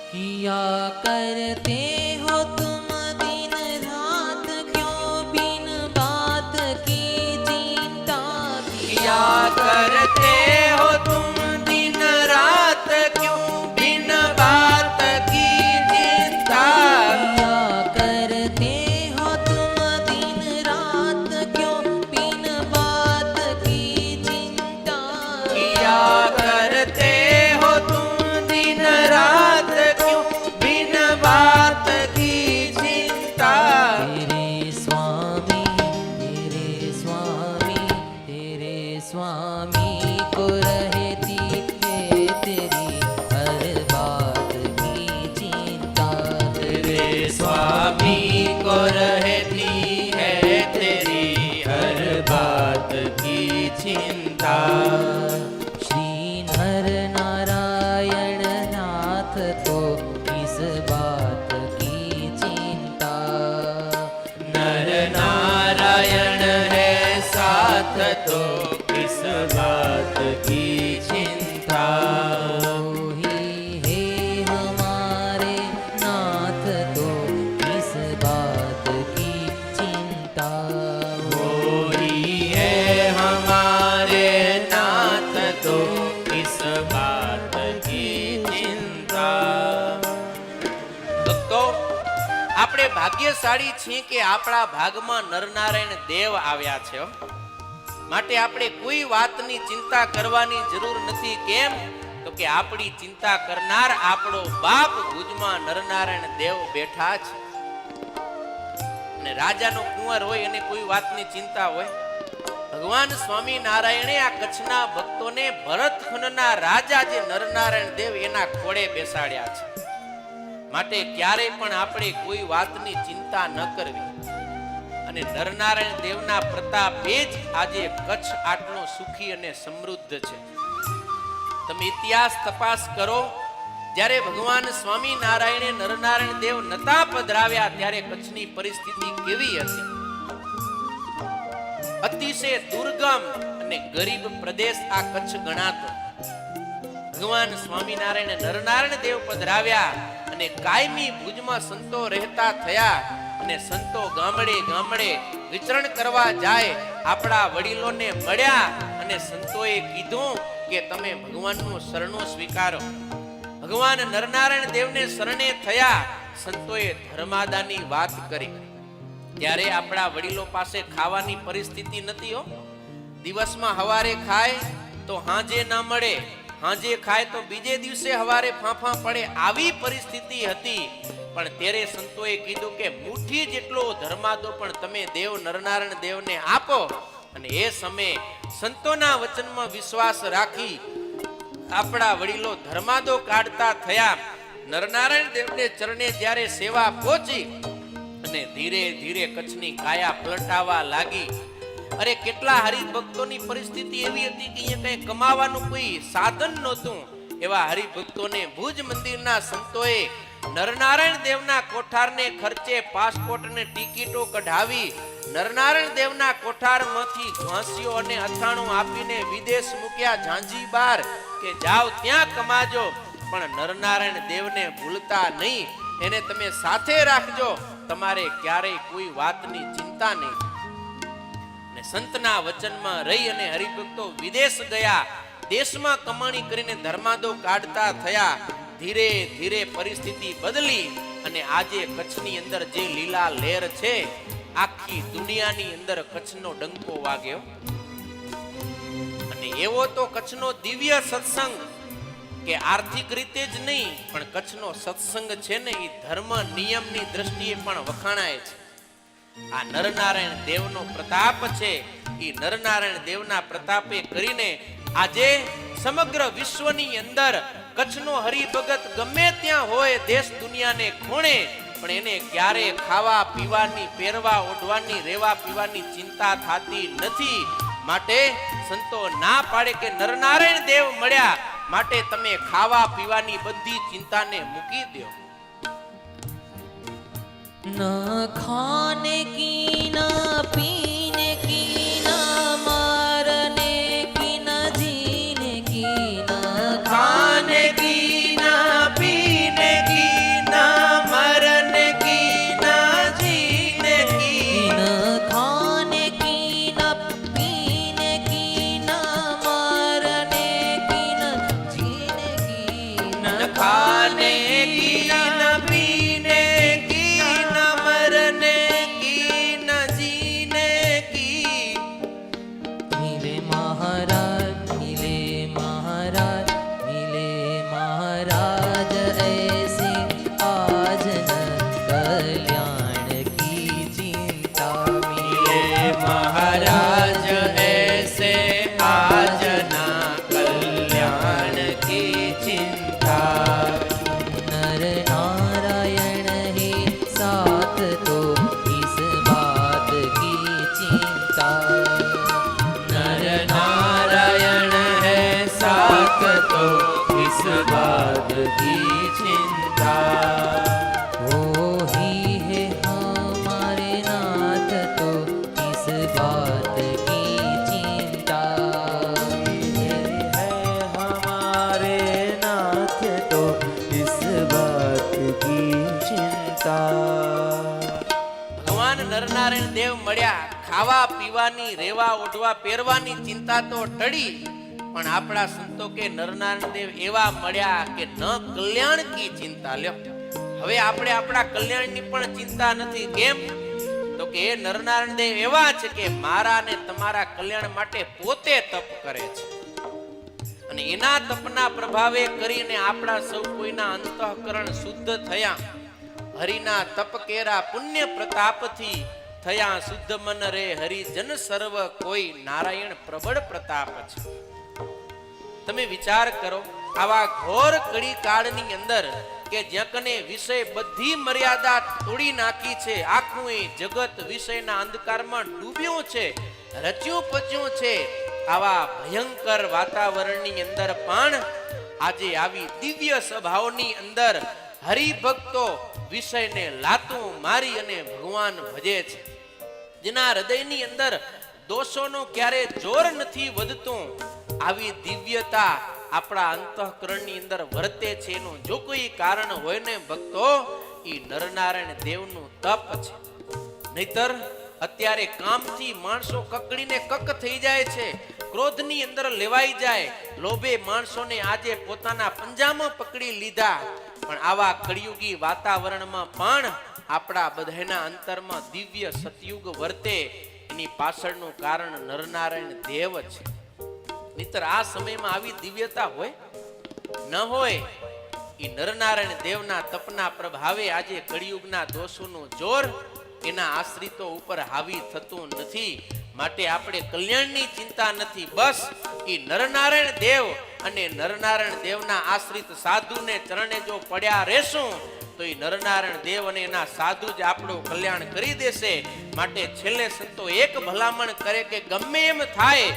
किया करते हो तुम दिन रात, क्यों बिन बात की चिंता किया करते हो तुम दिन रात, क्यों बिन बात की चिंता। किया करते हो तुम दिन रात, क्यों बिन बात की चिंता। किया करते हो तुम दिन रात, क्यों बिन बात की चिंता। तेरे स्वामी को रहती है तेरी हर बात की चिंता। तेरे स्वामी को रहती है तेरी हर बात की चिंता। श्री नर नारायण नाथ को इस बात की चिंता। नर नारायण है साथ तो किस बात की चिंता। ही है हमारे नाथ तो इस बात की चिंता। वो ही है हमारे नाथ तो किस बात की चिंता। ભક્તો, આપણે ભાગ્યશાળી છીએ કે આપણા ભાગમાં નરનારાયણ દેવ આવ્યા છે. માટે આપણે કોઈ વાતની ચિંતા કરવાની જરૂર નથી. કેમ? તો કે આપણી ચિંતા કરનાર આપણો બાપ ભુજમાં નરનારાયણ દેવ બેઠા છે. અને રાજાનો કુંવર હોય અને કોઈ વાતની ચિંતા હોય. ભગવાન સ્વામિનારાયણે આ કચ્છના ભક્તોને ભરતખંડના રાજા જે નરનારાયણ દેવ એના ખોળે બેસાડ્યા છે. માટે ક્યારેય પણ આપણે કોઈ વાતની ચિંતા ન કરવી. અને નરનારાયણ દેવના પ્રતાપે જ આજે કચ્છ આટલો સુખી અને સમૃદ્ધ છે. તમે ઇતિહાસ તપાસ કરો. જ્યારે ભગવાન સ્વામિનારાયણે નરનારાયણ દેવ નતા પધરાવ્યા ત્યારે કચ્છની પરિસ્થિતિ કેવી હતી? અતિશય દુર્ગમ અને ગરીબ પ્રદેશ આ કચ્છ ગણાતો. ભગવાન સ્વામિનારાયણ નરનારાયણ દેવ પધરાવ્યા અને કાયમી ભુજમાં સંતો રહેતા થયા. અને સંતો ગામડે ગામડે વિચરણ કરવા જાય. આપણા વડીલોને મળ્યા અને સંતોએ કીધું કે તમે ભગવાનનું શરણું સ્વીકારો. ભગવાન નરનારાયણ દેવને શરણે થયા. સંતોએ ધર્માદાની વાત કરી. ત્યારે આપણા વડીલો પાસે ખાવાની પરિસ્થિતિ નથી હો. દિવસમાં હવારે ખાય તો હાંજે ના મળે, હાંજે ખાય તો બીજે દિવસે હવારે ફાંફા પડે, આવી પરિસ્થિતિ હતી. પણ ત્યારે સંતોએ કીધું કે મુઠ્ઠી જેટલો ધર્માદો પણ તમે દેવ નરનારાયણ દેવને આપો. અને એ સમયે સંતોના વચનમાં વિશ્વાસ રાખી આપણા વડીલો ધર્માદો કાઢતા થયા. નરનારાયણ દેવને ચરણે જ્યારે સેવા પહોંચી અને ધીરે ધીરે કચ્છની કાયા પલટાવા લાગી. અરે કેટલા હરિભક્તોની પરિસ્થિતિ એવી હતી કે અહીંયા કઈ કમાવાનું કોઈ સાધન નહોતું. એવા હરિભક્તોને ભુજ મંદિરના સંતોએ નરનારાયણ દેવના કોઠારને ખર્ચે પાસપોર્ટ અને ટિકિટો કઢાવી નરનારાયણ દેવના કોઠારમાંથી ઘાંસીઓ અને અથાણું આપીને વિદેશ મૂક્યા ઝાંઝીબાર કે જાઓ ત્યાં કમાજો, પણ નરનારાયણ દેવને ભૂલતા નહીં. એને તમે સાથે રાખજો, તમારે ક્યારેય કોઈ વાતની ચિંતા નહીં. ને સંતના વચનમાં રહી અને હરિભક્તો વિદેશ ગયા. દેશમાં કમાણી કરીને ધર્માદો કાઢતા થયા. ધીરે ધીરે પરિસ્થિતિ બદલી અને આજે કચ્છની અંદર જે લીલા લહેર છે, આખી દુનિયાની અંદર કચ્છનો ડંકો વાગ્યો. અને એવો તો કચ્છનો દિવ્ય સત્સંગ કે આર્થિક રીતે જ નહીં પણ કચ્છનો સત્સંગ છે ને એ ધર્મ નિયમની દ્રષ્ટિએ પણ વખાણાય છે. આ નરનારાયણ દેવનો પ્રતાપ છે. એ નરનારાયણ દેવના પ્રતાપે કરીને આજે સમગ્ર વિશ્વની અંદર કચ્છનો હરિભગત ગમે ત્યાં હોય દેશ દુનિયાને ખૂણે, પણ એને ક્યારે ખાવા પીવાની, પહેરવા ઓઢવાની, રહેવા પીવાની ચિંતા થતી નથી. માટે સંતો ના પાડે કે નરનારાયણ દેવ મળ્યા માટે તમે ખાવા પીવાની બધી ચિંતાને મૂકી દો. न खाने की न पीने की न मारने की न जीने की न खाने की न पीने की न खाने की न पीने की न मरने की न जीने की। मिले महाराज मिले महाराज मिले महाराज ऐसे आज न कल्याण की चिंता। मिले महाराज ऐसे आज ना कल्याण की चिंता। नर नारायण है साथ तो इस बात की चिंता। नर नारायण है साथ तो इस बात की चिंता। वो ही है हमारे नाथ तो इस बात की चिंता। है हमारे नाथ तो इस बात की चिंता। ભગવાન નરનારાયણ દેવ મળ્યા, ખાવા પીવાની રેવા ઓઢવા પહેરવાની ચિંતા તો ટળી, પણ આપણા સંતો કે નરનારાયણ દેવ એવા મળ્યા કે ન કલ્યાણ કી ચિંતા. લ્યો હવે આપણે આપણા કલ્યાણની પણ ચિંતા નથી. કેમ? તો કે એ નરનારાયણ દેવ એવા છે કે મારા ને તમારા કલ્યાણ માટે પોતે તપ કરે છે, અને એના તપના પ્રભાવે કરીને આપણા સૌ કોઈના અંતઃકરણ શુદ્ધ થયા. હરિના તપ કેરા પુણ્ય પ્રતાપથી થયા શુદ્ધ મન રે હરિજન સર્વ કોઈ નારાયણ પ્રબળ પ્રતાપ છે. તમે વિચાર કરો, આવા ઘોર કડી કાળની અંદર કે જ્યાં કને વિષય બધી મર્યાદા તોડી નાખી છે, આખું એ જગત વિષયના અંધકારમાં ડૂબ્યું છે, રચ્યું પચ્યું છે, આવા ભયંકર વાતાવરણની અંદર પણ આજે આવી દિવ્ય સભાઓની અંદર હરિભક્તો વિષયને લાતું મારી અને ભગવાન ભજે છે. જેના હૃદયની અંદર દોષોનો ક્યારે જોર નથી વધતું, આવી દિવ્યતા આપણા અંતઃકરણની અંદર વર્તે છે. એનું જો કોઈ કારણ હોય ને ભક્તો, એ નરનારાયણ દેવનું તપ છે. નહીતર અત્યારે કામથી માણસો કકડીને કક થઈ જાય છે, ક્રોધની અંદર લેવાઈ જાય, લોભે માણસોને આજે પોતાના પંજામાં પકડી લીધા. પણ આવા કળિયુગી વાતાવરણમાં પણ આપણા બધાના અંતરમાં દિવ્ય સતયુગ વર્તે, એની પાછળનું કારણ નરનારાયણ દેવ છે. નહીતર આ સમયમાં આવી દિવ્યતા હોય ન હોય. એ નરનારાયણ દેવના તપના પ્રભાવે આજે કળિયુગના દોષોનું જોર એના આશ્રિતો ઉપર હાવી થતું નથી. માટે આપણે કલ્યાણની ચિંતા નથી. બસ એ નરનારાયણ દેવ અને નરનારાયણ દેવના આશ્રિત સાધુને ચરણે જો પડ્યા રહેશું તો એ નરનારાયણ દેવ અને એના સાધુ જ આપણું કલ્યાણ કરી દેશે. માટે છેલ્લે સંતો એક ભલામણ કરે કે ગમે એમ થાય,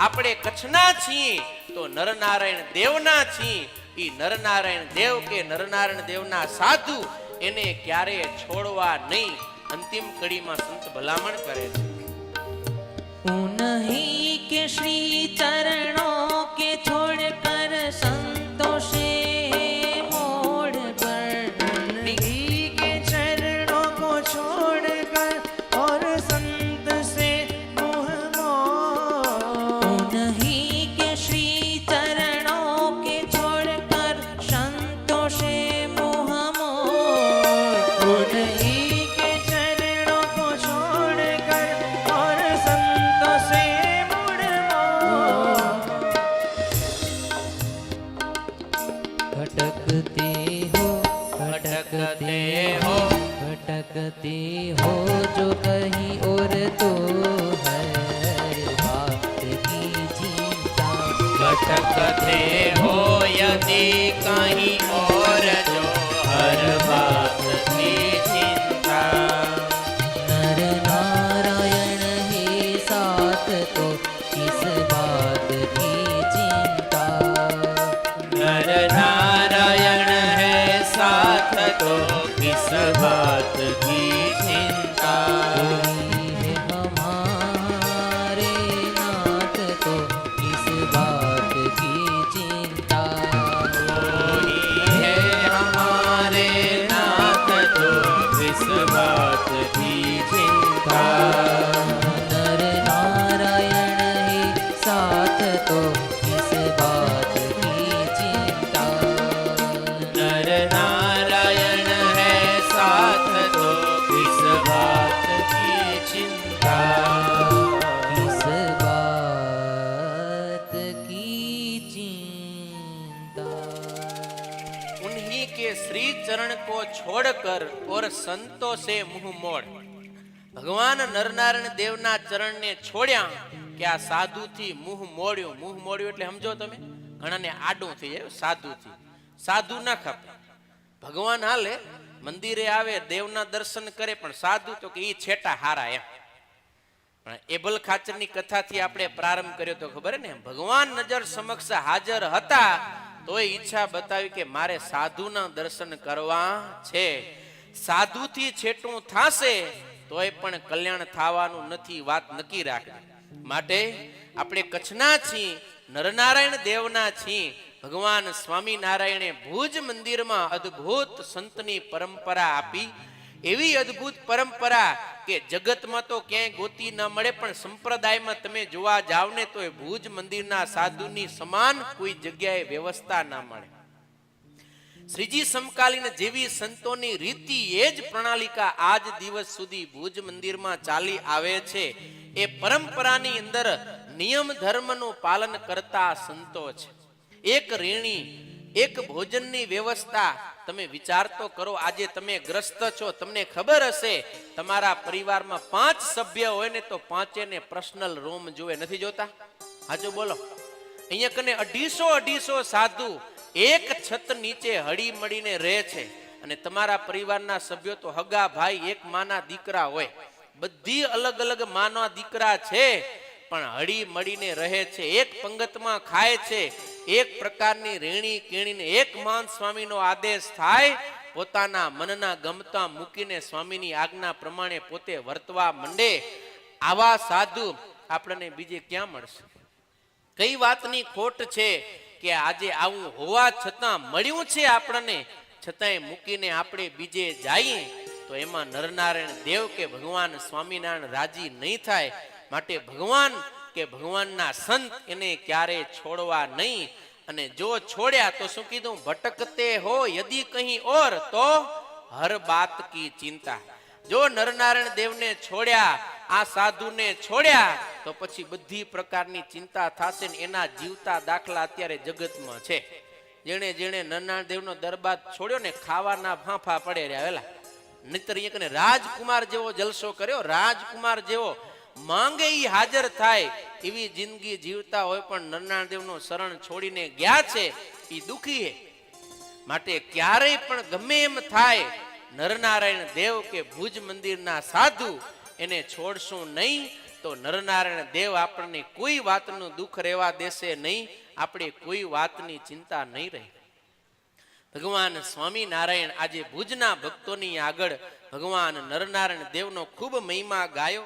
આપણે કચ્છના છીએ તો નરનારાયણ દેવના છીએ. એ નરનારાયણ દેવ કે નરનારાયણ દેવના સાધુ એને ક્યારે છોડવા નહીં. અંતિમ કડીમાં સંત ભલામણ કરે છે, उन्हीं के श्री चरणों के छोड़कर संतों से मोड़ पर। उन्हीं के चरणों को छोड़कर और संत से मुँह मोड़। उन्हीं के श्री चरणों के छोड़कर संतों से मुँह मोड़। उन्हीं के चरणों को छोड़कर और संतों से मुड़ मोड़। भटकते हो भटकते हो भटकते हो जो कहीं और तो हर बात की चिंता। भटकते हो यदि कहीं और जो हर बात की चिंता। नर नारायण है साथ तो किस बात की चिंता। नर नारायण है साथ तो किस बात की चिंता। कोई है हमारे नाथ तो किस बात की चिंता। कोई है हमारे नाथ तो किस बात की चिंता। नर नारायण है साथ तो किस बात की चिंता। કે શ્રી ચરણ કો છોડ કર ઓર સંતો સે મુહ મોડ. ભગવાન નરનારાયણ દેવના ચરણને છોડ્યા કે આ સાધુથી મુહ મોડ્યું. મુહ મોડ્યું એટલે સમજો તમે, ઘણાને આડું થઈ જાય સાધુથી. સાધુ ના ખપે. ભગવાન હાલે મંદિરે આવે દેવના દર્શન કરે, પણ સાધુ તો કે ઈ છેટા હારા એમ. પણ એબલ ખાચરની કથાથી આપણે પ્રારંભ કર્યો તો ખબર ને, ભગવાન નજર સમક્ષ હાજર હતા તોય ઈચ્છા બતાવી કે મારે સાધુના દર્શન કરવા છે. સાધુથી છેટું થાશે તોય પણ કલ્યાણ થવાનું નથી, વાત નક્કી રાખે. માટે આપણે કચ્છના છીએ, નરનારાયણ દેવના છીએ. ભગવાન સ્વામિનારાયણે ભુજ મંદિરમાં અદ્ભુત સંતની પરંપરા આપી. એવી અદ્ભુત પરંપરા કે જગતમાં તો ક્યાંય ગોતી ન મળે, પણ સંપ્રદાયમાં તમે જોવા જાવ ને તો એ ભુજ મંદિરના સાધુની સમાન કોઈ જગ્યાએ વ્યવસ્થા ના મળે. શ્રીજી સમકાલીન જેવી સંતોની રીતિ એ જ પ્રણાલિકા આજ દિવસ સુધી ભુજ મંદિરમાં ચાલી આવે છે. એ પરંપરાની અંદર નિયમ ધર્મનું પાલન કરતા સંતો છે. એક રેણી, એક ભોજનની વ્યવસ્થા. તમે વિચાર તો કરો, આજે તમે ગ્રસ્ત છો, તમને ખબર હશે તમારા પરિવારમાં 5 સભ્ય હોય ને તો 5ને પર્સનલ રૂમ જોવે, નથી જોતા? હાજો બોલો. અહીંયા કને 250 સાધુ એક છત નીચે હળી મળીને રહે છે. અને તમારા પરિવારના સભ્યો તો હગા ભાઈ, એક માના દીકરા હોય. બધી અલગ અલગ માના દીકરા છે, પણ હળી મળીને રહે છે. એક પંગતમાં ખાય છે, એક પ્રકારની રેણી કેણીને એક મહાન સ્વામીનો આદેશ થાય, પોતાના મનના ગમતા મૂકીને સ્વામીની આજ્ઞા પ્રમાણે પોતે વર્તવા માંડે. આવા સાધુ આપણને બીજે ક્યાં મળશે? કઈ વાતની ખોટ છે કે આજે આવું હોવા છતાં મળ્યું છે આપણને, છતાંય મૂકીને આપણે બીજે જઈએ તો એમાં નરનારાયણ દેવ કે ભગવાન સ્વામિનારાયણ રાજી નહીં થાય. માટે ભગવાન કે ભગવાનના સંત એને ક્યારે છોડવા નહીં. અને જો છોડ્યા તો શું કીધું? ભટકતે હો યદિ કહી ઓર તો હર બાત કી ચિંતા. જો નરનારાયણ દેવને છોડ્યા, આ સાધુને છોડ્યા, તો પછી બધી પ્રકારની ચિંતા થશે. ને એના જીવતા દાખલા અત્યારે જગતમાં છે. જેણે જેણે નરનારાયણ દેવનો દરબાર છોડ્યો ને, ખાવાના ફાંફા પડે રહ્યા વેલા. નહીતર અહીંયા રાજકુમાર જેવો જલસો કર્યો, રાજકુમાર જેવો માંગે ઈ હાજર થાય એવી જિંદગી જીવતા હોય, પણ નરનારાયણ દેવનો શરણ છોડીને ગયા છે, એ દુખી છે. માટે ક્યારેય પણ ગમે એમ થાય, નરનારાયણ દેવ કે ભુજ મંદિરના સાધુ એને છોડશું નહીં તો નરનારાયણ દેવ આપણને કોઈ વાતનું દુઃખ રહેવા દેશે નહીં, આપણે કોઈ વાતની ચિંતા નહીં રહે. ભગવાન સ્વામિનારાયણ આજે ભુજના ભક્તોની આગળ ભગવાન નરનારાયણ દેવનો ખૂબ મહિમા ગાયો.